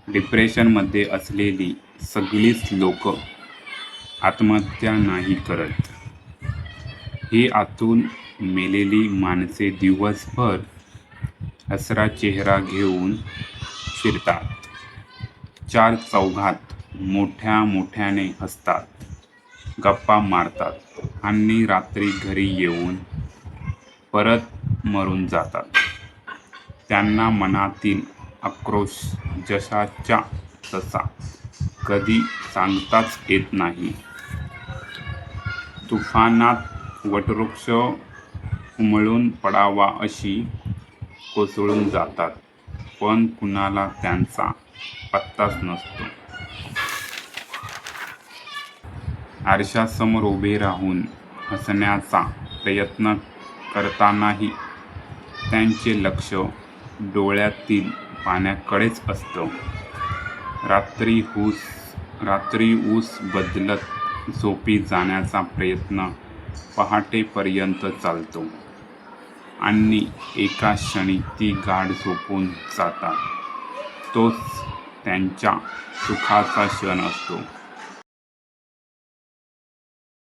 डिप्रेशनमध्ये असलेली सगळीच लोक आत्महत्या नाही करत. ही आतून मेलेली माणसे दिवसभर हसरा चेहरा घेऊन फिरतात. चार चौघात मोठ्या मोठ्याने हसतात, गप्पा मारतात आणि रात्री घरी येऊन परत मरून जातात. त्यांना मनातील आक्रोश जसाच्या तसा कधी सांगताच येत नाही. तुफानात वटवृक्ष उमळून पडावा अशी कोसळून जातात, पण कुणाला त्यांचा पत्ताच नसतो. आरशासमोर उभे राहून हसण्याचा प्रयत्न करतानाही त्यांचे लक्ष डोळ्यातील पाण्याकडेच असतं. रात्री ऊस बदलत झोपी जाण्याचा प्रयत्न पहाटेपर्यंत चालतो आणि एका क्षणी ती गाढ झोपून जातात. तोच त्यांच्या सुखाचा क्षण असतो.